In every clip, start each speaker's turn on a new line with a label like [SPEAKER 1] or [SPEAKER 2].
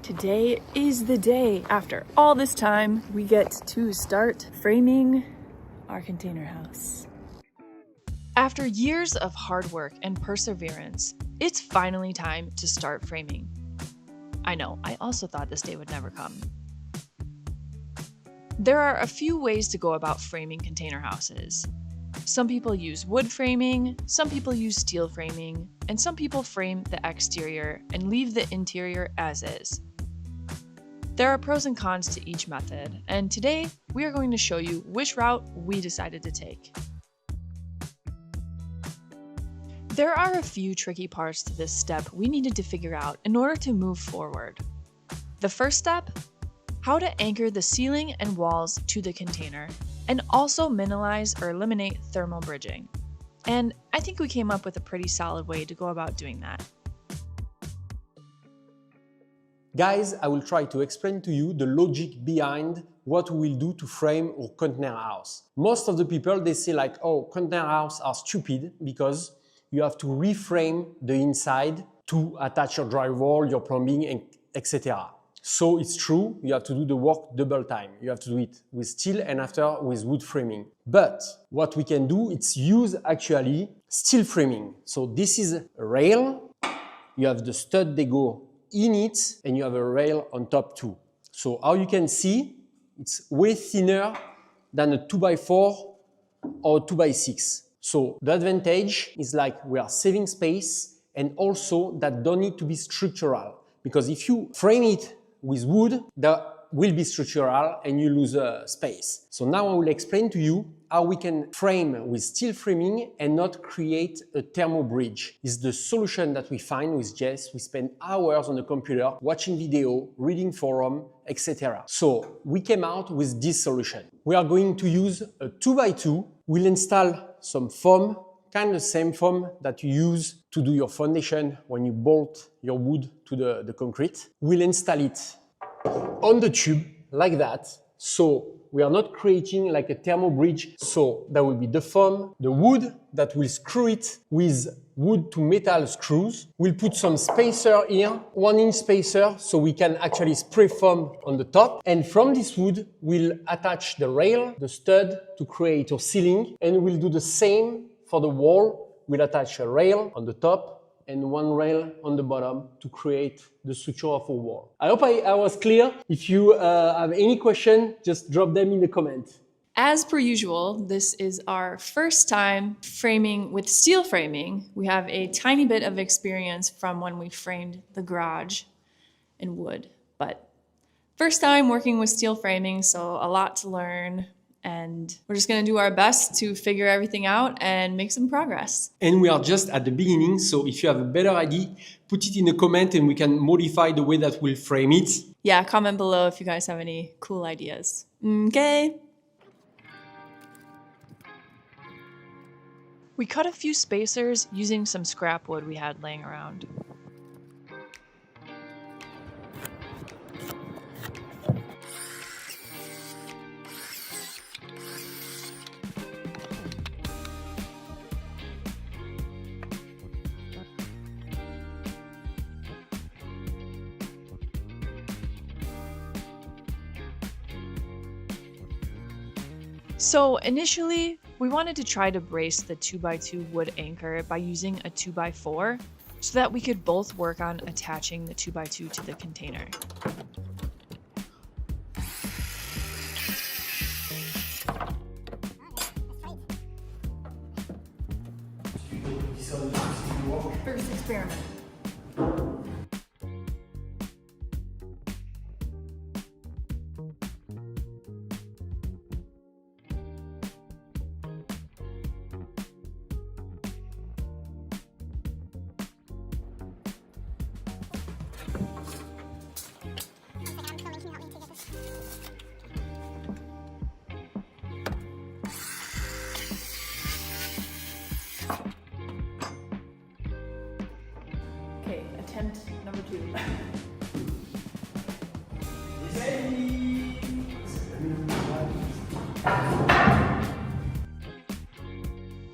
[SPEAKER 1] Today is the day. After all this time, we get to start framing our container house. After years of hard work and perseverance, it's finally time to start framing. I know, I also thought this day would never come. There are a few ways to go about framing container houses. Some people use wood framing, some people use steel framing, and some people frame the exterior and leave the interior as is. There are pros and cons to each method, and today we are going to show you which route we decided to take. There are a few tricky parts to this step we needed to figure out in order to move forward. The first step, how to anchor the ceiling and walls to the container, and also minimize or eliminate thermal bridging. And I think we came up with a pretty solid way to go about doing that.
[SPEAKER 2] Guys, I will try to explain to you the logic behind what we will do to frame our container house. Most of the people, they say like, oh, container house are stupid because you have to reframe the inside to attach your drywall, your plumbing, etc. So it's true, you have to do the work double time. You have to do it with steel and after with wood framing. But what we can do, it's use actually steel framing. So this is a rail, you have the stud, they go in it, and you have a rail on top too. So how you can see, it's way thinner than a 2x4 or 2x6. So the advantage is like we are saving space and also that don't need to be structural. Because if you frame it with wood, that will be structural and you lose space. So now I will explain to you how we can frame with steel framing and not create a thermal bridge. It's the solution that we find with Jess. We spend hours on the computer watching video, reading forum, etc. So we came out with this solution. We are going to use a 2x2. We'll install some foam, kind of the same foam that you use to do your foundation when you bolt your wood to the concrete. We'll install it on the tube like that. So we are not creating like a thermal bridge. So that will be the foam, the wood that will screw it with wood to metal screws. We'll put some spacer here, 1 inch spacer, so we can actually spray foam on the top. And from this wood, we'll attach the rail, the stud to create our ceiling. And we'll do the same for the wall. We'll attach a rail on the top and 1 rail on the bottom to create the structure of a wall. I hope I was clear. If you have any question, just drop them in the comment.
[SPEAKER 1] As per usual, this is our first time framing with steel framing. We have a tiny bit of experience from when we framed the garage in wood, but first time working with steel framing, so a lot to learn. And we're just going to do our best to figure everything out and make some progress.
[SPEAKER 2] And we are just at the beginning, so if you have a better idea, put it in the comment and we can modify the way that we'll frame it.
[SPEAKER 1] Yeah, comment below if you guys have any cool ideas. Okay. We cut a few spacers using some scrap wood we had laying around. So initially, we wanted to try to brace the 2x2 wood anchor by using a 2x4 so that we could both work on attaching the 2x2 to the container. First experiment. Okay, attempt number 2.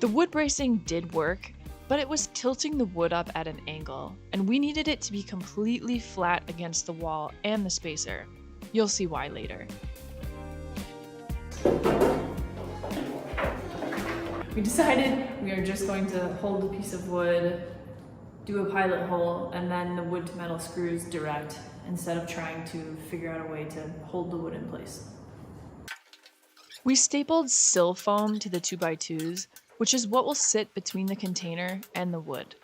[SPEAKER 1] The wood bracing did work, but it was tilting the wood up at an angle, and we needed it to be completely flat against the wall and the spacer. You'll see why later. We decided we are just going to hold a piece of wood, do a pilot hole, and then the wood to metal screws direct, instead of trying to figure out a way to hold the wood in place. We stapled sill foam to the 2x2s, which is what will sit between the container and the wood.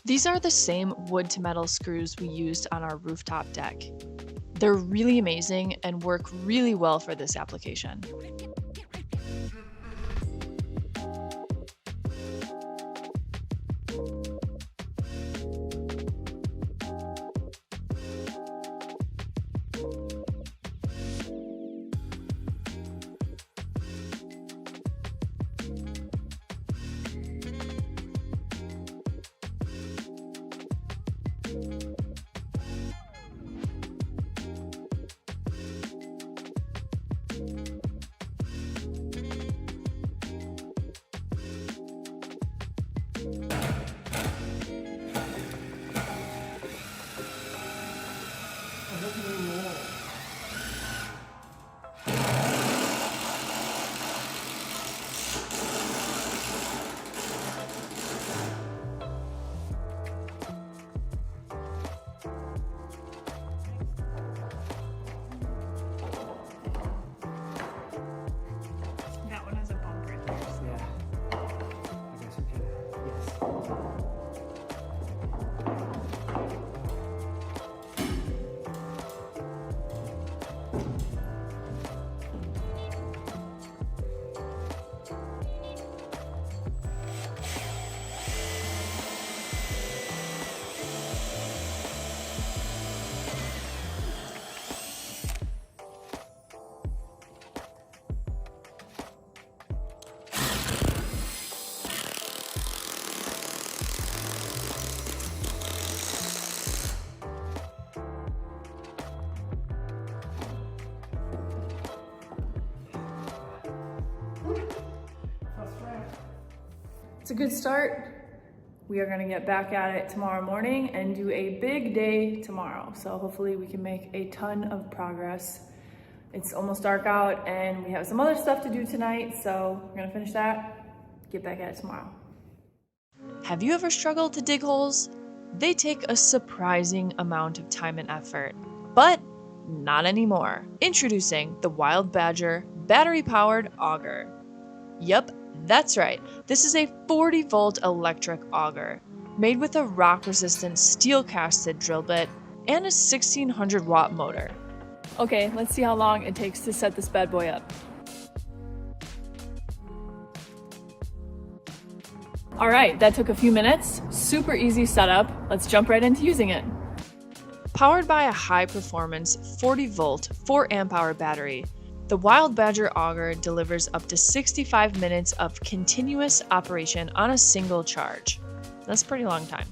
[SPEAKER 1] These are the same wood to metal screws we used on our rooftop deck. They're really amazing and work really well for this application. That one has a bump right there.
[SPEAKER 2] Yeah. I guess we can. Yes.
[SPEAKER 1] It's a good start. We are going to get back at it tomorrow morning and do a big day tomorrow. So hopefully we can make a ton of progress. It's almost dark out and we have some other stuff to do tonight. So we're going to finish that, get back at it tomorrow. Have you ever struggled to dig holes? They take a surprising amount of time and effort, but not anymore. Introducing the Wild Badger battery-powered auger. Yup, that's right. This is a 40-volt electric auger made with a rock-resistant steel-casted drill bit and a 1600-watt motor. Okay, let's see how long it takes to set this bad boy up. All right, that took a few minutes. Super easy setup. Let's jump right into using it. Powered by a high-performance 40-volt, 4-amp-hour battery, the Wild Badger auger delivers up to 65 minutes of continuous operation on a single charge. That's a pretty long time.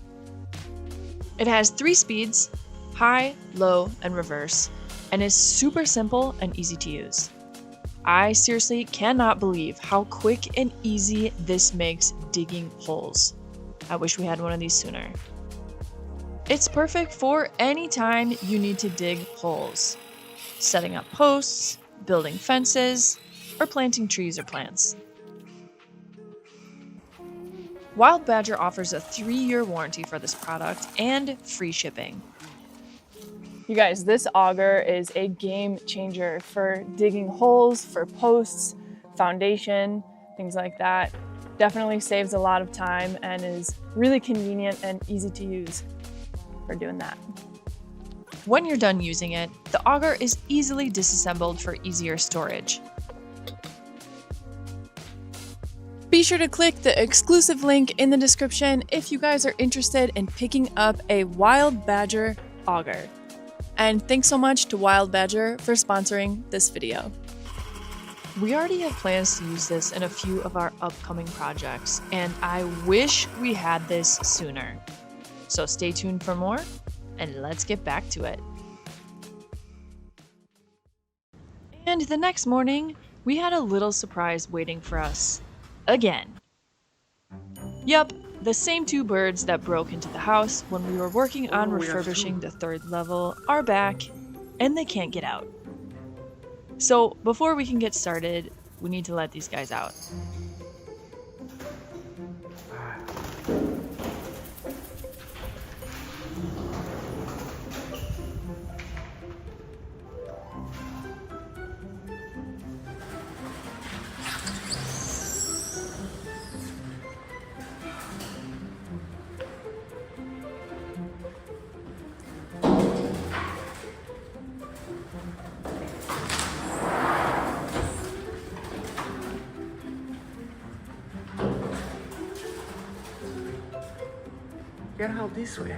[SPEAKER 1] It has 3 speeds, high, low, and reverse, and is super simple and easy to use. I seriously cannot believe how quick and easy this makes digging holes. I wish we had one of these sooner. It's perfect for any time you need to dig holes, setting up posts, building fences, or planting trees or plants. Wild Badger offers a 3-year warranty for this product and free shipping. You guys, this auger is a game changer for digging holes, for posts, foundation, things like that. Definitely saves a lot of time and is really convenient and easy to use for doing that. When you're done using it, the auger is easily disassembled for easier storage. Be sure to click the exclusive link in the description if you guys are interested in picking up a Wild Badger auger. And thanks so much to Wild Badger for sponsoring this video. We already have plans to use this in a few of our upcoming projects, and I wish we had this sooner. So stay tuned for more, and let's get back to it. And the next morning, we had a little surprise waiting for us. Again. Yup, the same 2 birds that broke into the house when we were working on refurbishing the 3rd level are back, and they can't get out. So before we can get started, we need to let these guys out.
[SPEAKER 3] Get out this way.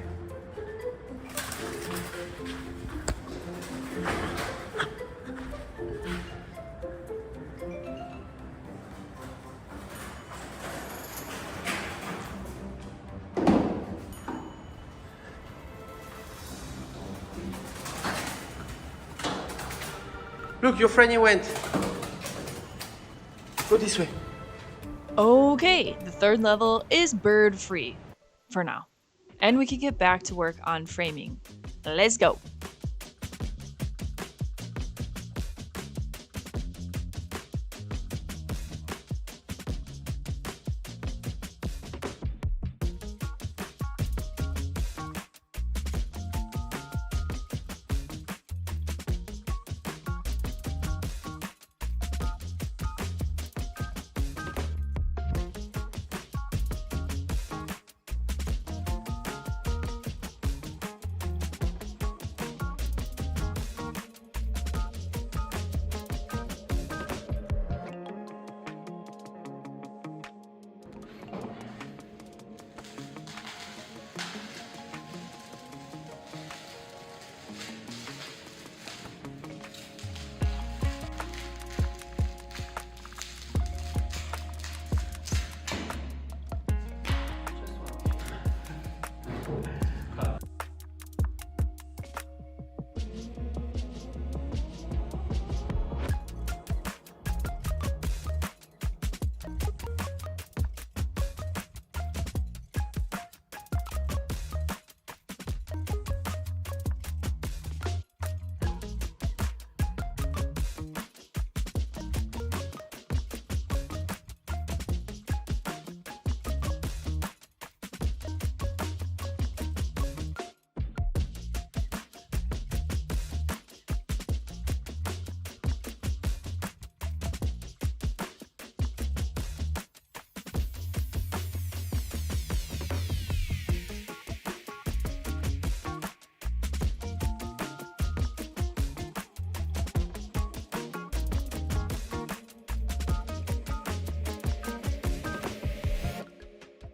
[SPEAKER 3] Look, your friend went. Go this way.
[SPEAKER 1] Okay, the 3rd level is bird free for now. And we can get back to work on framing. Let's go.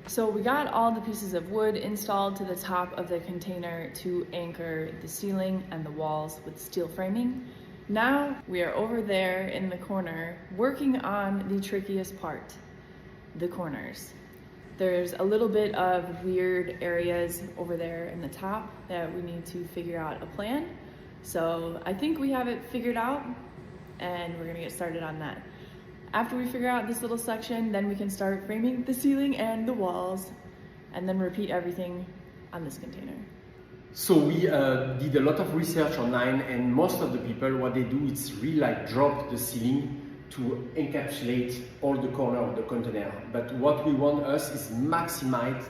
[SPEAKER 1] So we got all the pieces of wood installed to the top of the container to anchor the ceiling and the walls with steel framing. Now we are over there in the corner working on the trickiest part, the corners. There's a little bit of weird areas over there in the top that we need to figure out a plan. So I think we have it figured out. and we're gonna get started on that. After we figure out this little section, then we can start framing the ceiling and the walls, and then repeat everything on this container.
[SPEAKER 2] So we did a lot of research online, and most of the people, what they do is really like drop the ceiling to encapsulate all the corner of the container. But what we want us is maximize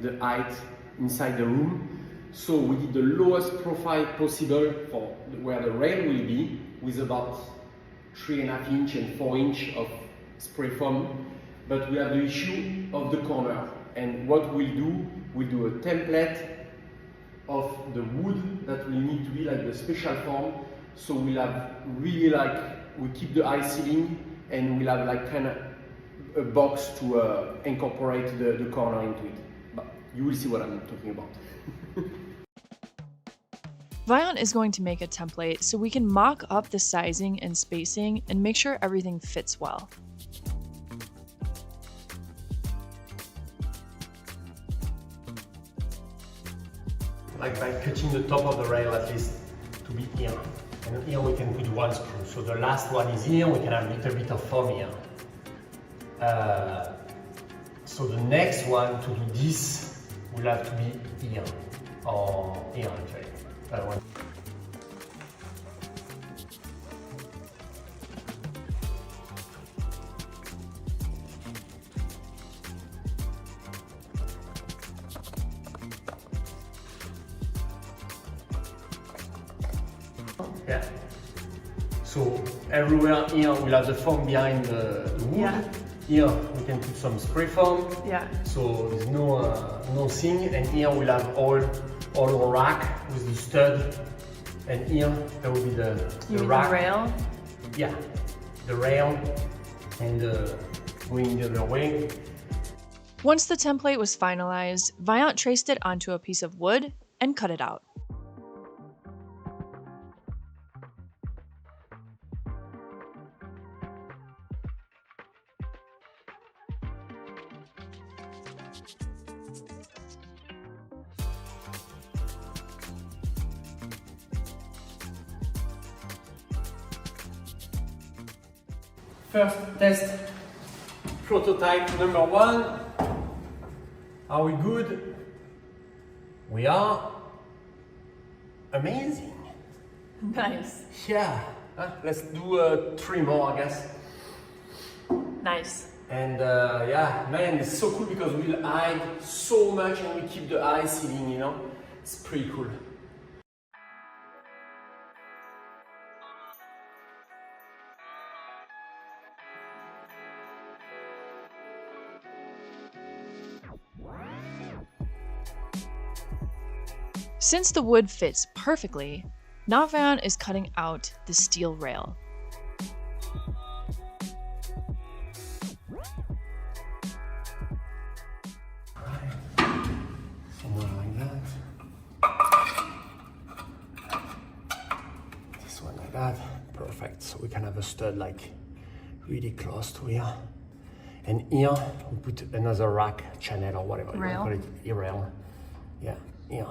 [SPEAKER 2] the height inside the room. So we did the lowest profile possible for where the rail will be, with about 3.5 inch and 4 inch of spray foam. But we have the issue of the corner. And what we'll do a template of the wood that will need to be like the special form. So we'll have really like, we keep the high ceiling, and we'll have like kind of a box to incorporate the corner into it. But you will see what I'm talking about.
[SPEAKER 1] Viant is going to make a template so we can mock up the sizing and spacing and make sure everything fits well.
[SPEAKER 2] Like by cutting the top of the rail at least to be here. And here we can put one screw. So the last one is here, we can have a little bit of foam here. So the next one to do this will have to be here, or here actually. Yeah. So everywhere here we'll have the foam behind the wood.
[SPEAKER 1] Yeah.
[SPEAKER 2] Here we can put some spray foam.
[SPEAKER 1] Yeah.
[SPEAKER 2] So there's no thing. And here we'll have all our rack with the stud. And here there will be the rack.
[SPEAKER 1] The rail?
[SPEAKER 2] Yeah, the rail and going the other way.
[SPEAKER 1] Once the template was finalized, Viant traced it onto a piece of wood and cut it out.
[SPEAKER 2] First test, prototype number 1. Are we good? We are. Amazing.
[SPEAKER 1] Nice.
[SPEAKER 2] Yeah. Let's do 3 more, I guess.
[SPEAKER 1] Nice.
[SPEAKER 2] And yeah, man, it's so cool because we'll hide so much and we keep the high ceiling, you know? It's pretty cool.
[SPEAKER 1] Since the wood fits perfectly, now Viant is cutting out the steel rail.
[SPEAKER 2] Somewhere like that. This one like that. Perfect. So we can have a stud like really close to here. And here we put another rack channel or whatever you call it. Rail. Yeah, here.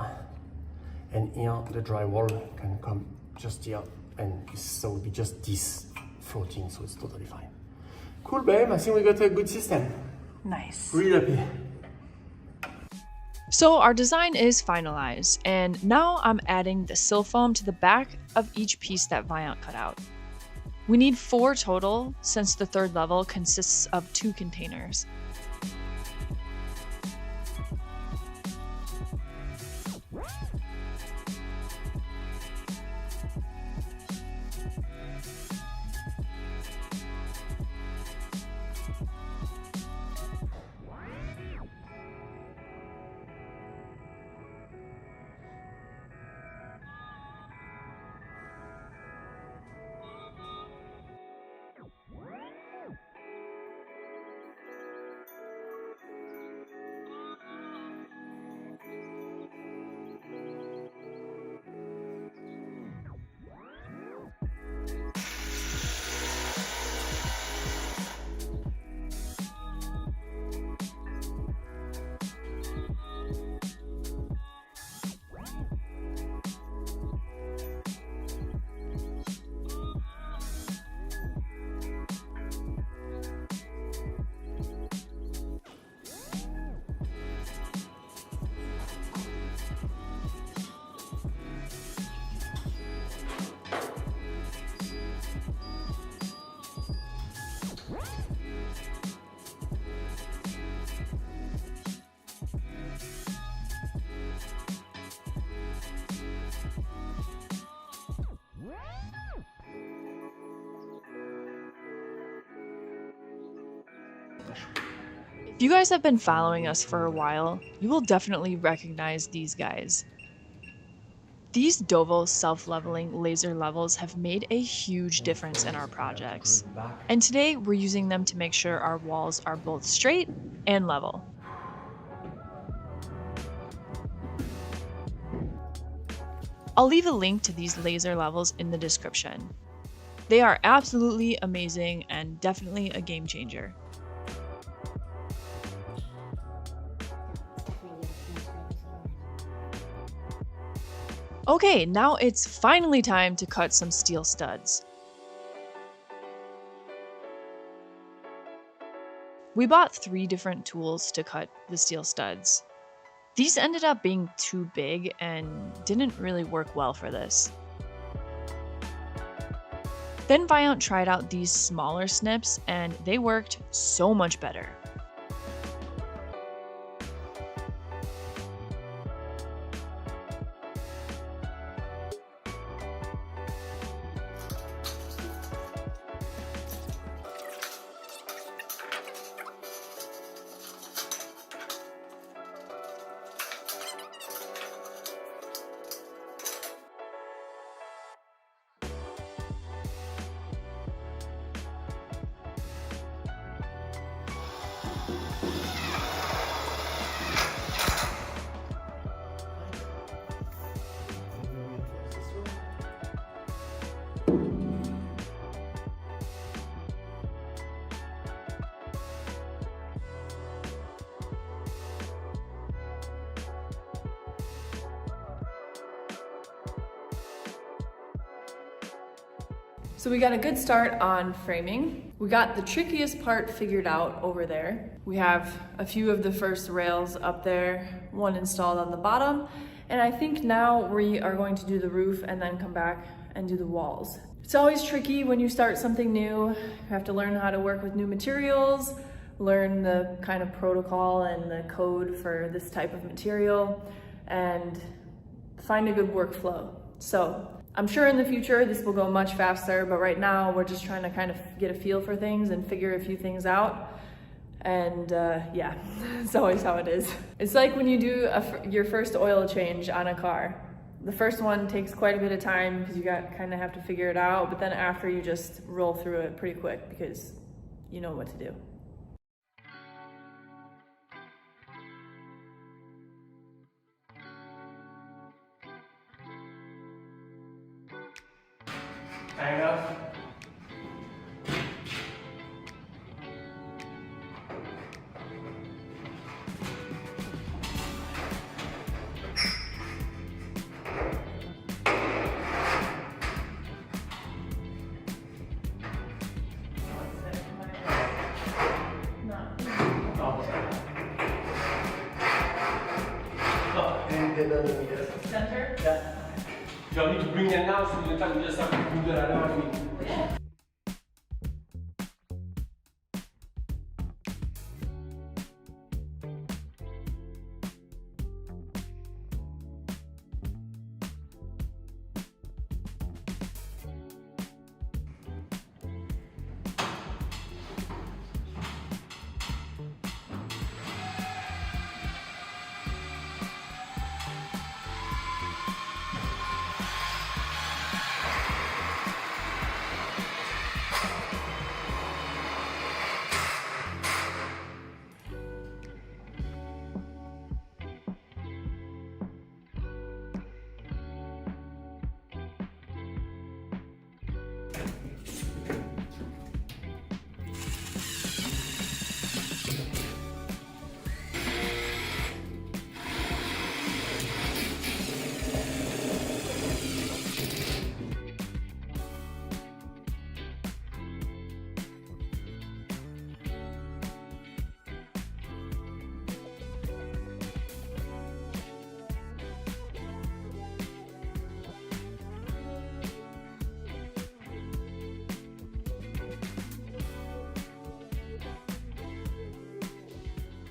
[SPEAKER 2] And here the drywall can come just here, and so it will be just this floating, so it's totally fine. Cool, babe. I think we got a good system.
[SPEAKER 1] Nice.
[SPEAKER 2] Really happy.
[SPEAKER 1] So our design is finalized, and now I'm adding the sill foam to the back of each piece that Viant cut out. We need 4 total, since the 3rd level consists of 2 containers. If you guys have been following us for a while, you will definitely recognize these guys. These Dovo self-leveling laser levels have made a huge difference in our projects. And today we're using them to make sure our walls are both straight and level. I'll leave a link to these laser levels in the description. They are absolutely amazing and definitely a game changer. Okay, now it's finally time to cut some steel studs. We bought 3 different tools to cut the steel studs. These ended up being too big and didn't really work well for this. Then Viant tried out these smaller snips and they worked so much better.
[SPEAKER 4] So we got a good start on framing. We got the trickiest part figured out over there. We have a few of the first rails up there, one installed on the bottom, and I think now we are going to do the roof and then come back and do the walls. It's always tricky when you start something new. You have to learn how to work with new materials, learn the kind of protocol and the code for this type of material, and find a good workflow. So I'm sure in the future this will go much faster, but right now we're just trying to kind of get a feel for things and figure a few things out. And yeah, it's always how it is. It's like when you do your first oil change on a car. The first one takes quite a bit of time because you kind of have to figure it out, but then after you just roll through it pretty quick because you know what to do.
[SPEAKER 3] Kind of.
[SPEAKER 4] Center?
[SPEAKER 3] Yeah. J'ai envie de bring it now so the time we just have to move it around.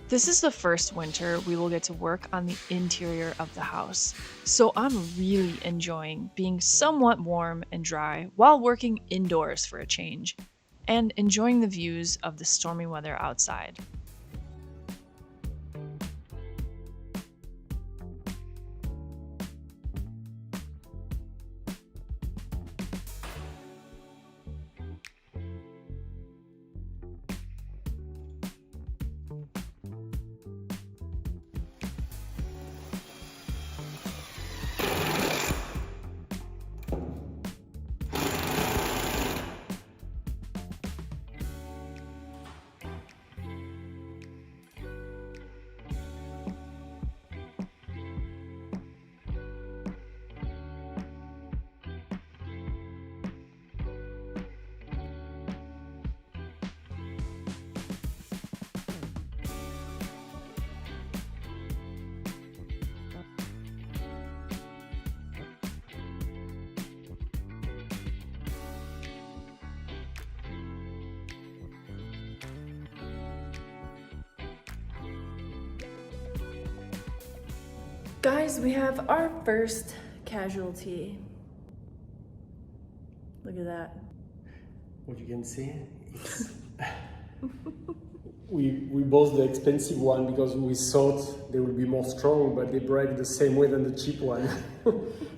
[SPEAKER 1] This is the first winter we will get to work on the interior of the house, so I'm really enjoying being somewhat warm and dry while working indoors for a change, and enjoying the views of the stormy weather outside.
[SPEAKER 4] Guys, we have our first casualty. Look at that.
[SPEAKER 2] What you can see, it's we bought the expensive one because we thought they would be more strong, but they break the same way than the cheap one.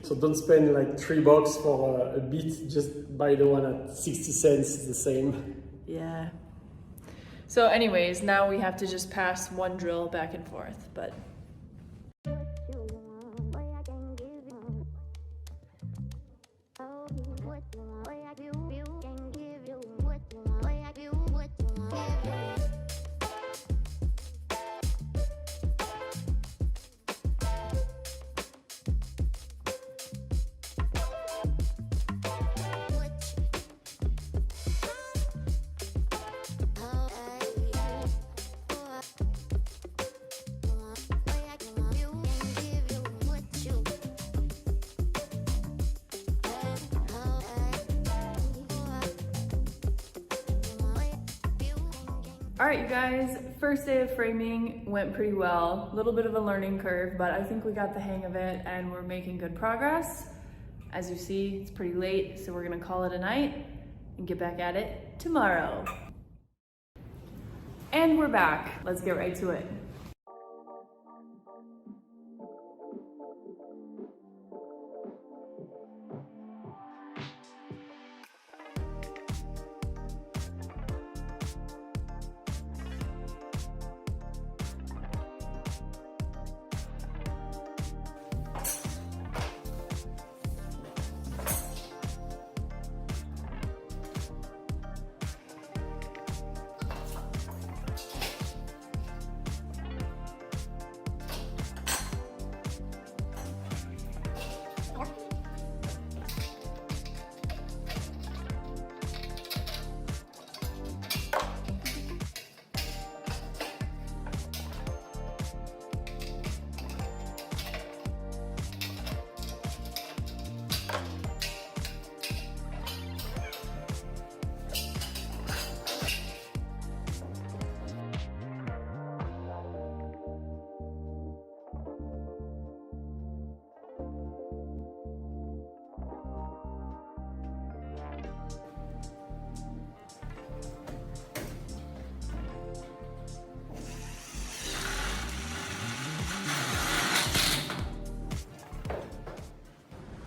[SPEAKER 2] So don't spend like $3 for a bit, just buy the one at 60 cents, it's the same.
[SPEAKER 4] Yeah. So anyways, now we have to just pass one drill back and forth, but all right, you guys, first day of framing went pretty well. A little bit of a learning curve, but I think we got the hang of it and we're making good progress. As you see, it's pretty late, so we're gonna call it a night and get back at it tomorrow. And we're back. Let's get right to it.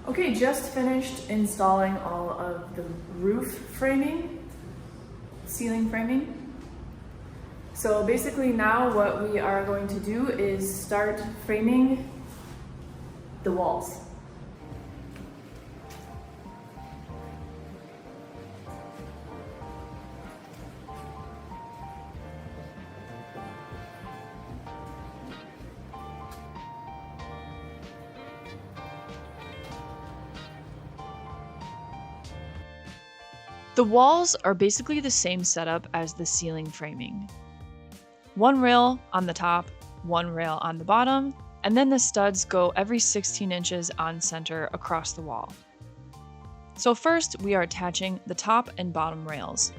[SPEAKER 4] Okay, just finished installing all of the roof framing, ceiling framing. So basically now what we are going to do is start framing the walls.
[SPEAKER 1] The walls are basically the same setup as the ceiling framing. One rail on the top, one rail on the bottom, and then the studs go every 16 inches on center across the wall. So first, we are attaching the top and bottom rails.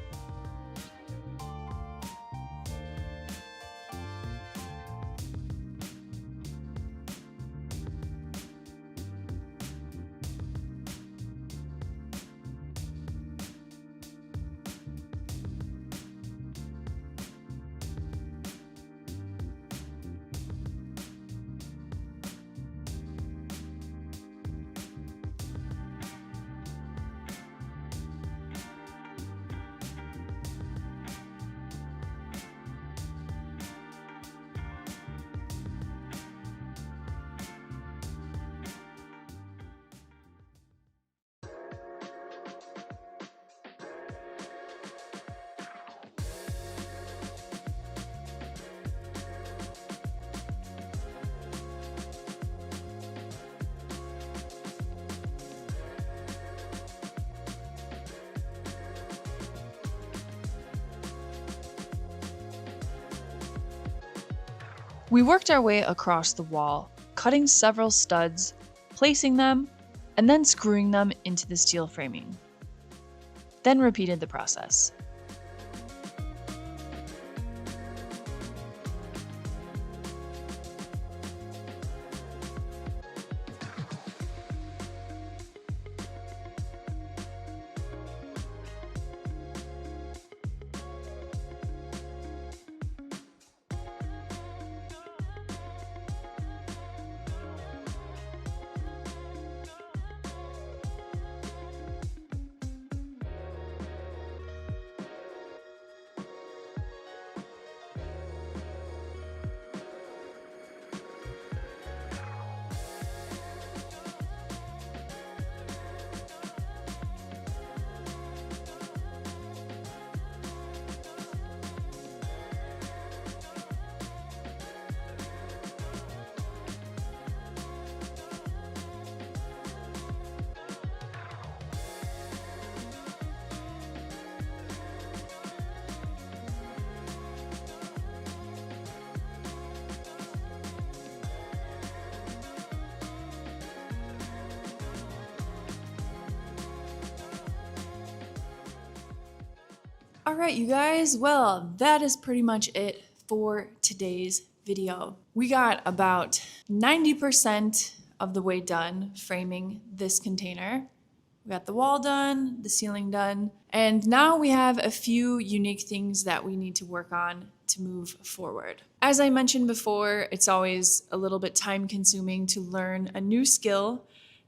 [SPEAKER 1] We worked our way across the wall, cutting several studs, placing them, and then screwing them into the steel framing. Then repeated the process. All right, you guys, well, that is pretty much it for today's video. We got about 90% of the way done framing this container. We got the wall done, the ceiling done, and now we have a few unique things that we need to work on to move forward. As I mentioned before, it's always a little bit time consuming to learn a new skill,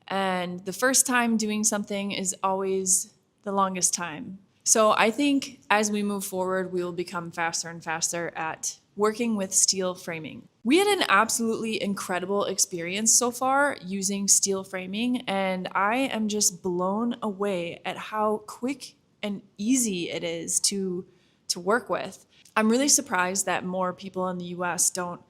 [SPEAKER 1] and the first time doing something is always the longest time. So I think as we move forward, we will become faster and faster at working with steel framing. We had an absolutely incredible experience so far using steel framing, and I am just blown away at how quick and easy it is to work with. I'm really surprised that more people in the US don't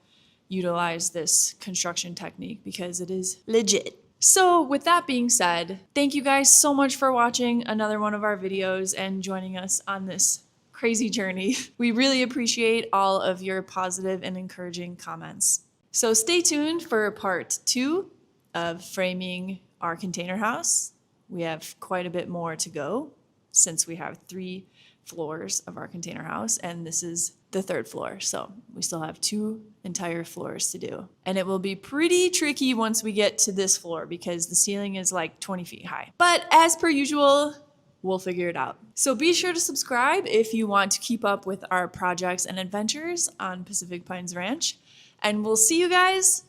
[SPEAKER 1] utilize this construction technique because it is legit. So with that being said, thank you guys so much for watching another one of our videos and joining us on this crazy journey. We really appreciate all of your positive and encouraging comments. So stay tuned for part 2 of framing our container house. We have quite a bit more to go since we have 3 floors of our container house, and this is the 3rd floor. So we still have 2 entire floors to do. And it will be pretty tricky once we get to this floor because the ceiling is like 20 feet high. But as per usual, we'll figure it out. So be sure to subscribe if you want to keep up with our projects and adventures on Pacific Pines Ranch. And we'll see you guys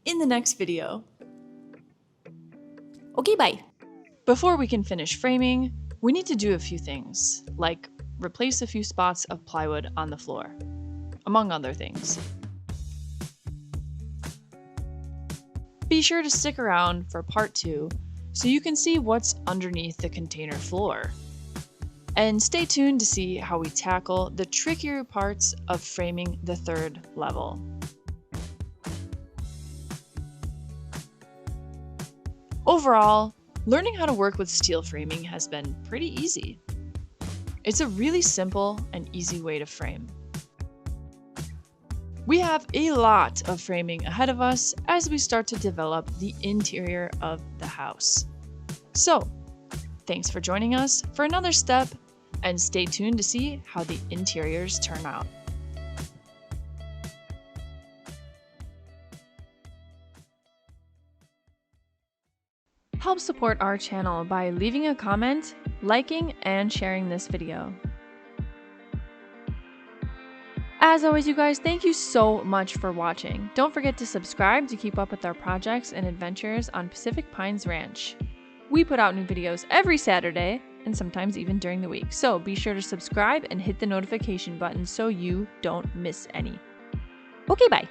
[SPEAKER 1] in the next video. Okay, bye. Before we can finish framing, we need to do a few things, like replace a few spots of plywood on the floor, among other things. Be sure to stick around for part 2 so you can see what's underneath the container floor. And stay tuned to see how we tackle the trickier parts of framing the 3rd level. Overall, learning how to work with steel framing has been pretty easy. It's a really simple and easy way to frame. We have a lot of framing ahead of us as we start to develop the interior of the house. So, thanks for joining us for another step, and stay tuned to see how the interiors turn out. Help support our channel by leaving a comment, liking, and sharing this video. As always, you guys, thank you so much for watching. Don't forget to subscribe to keep up with our projects and adventures on Pacific Pines Ranch. We put out new videos every Saturday, and sometimes even during the week, so be sure to subscribe and hit the notification button so you don't miss any. Okay, bye.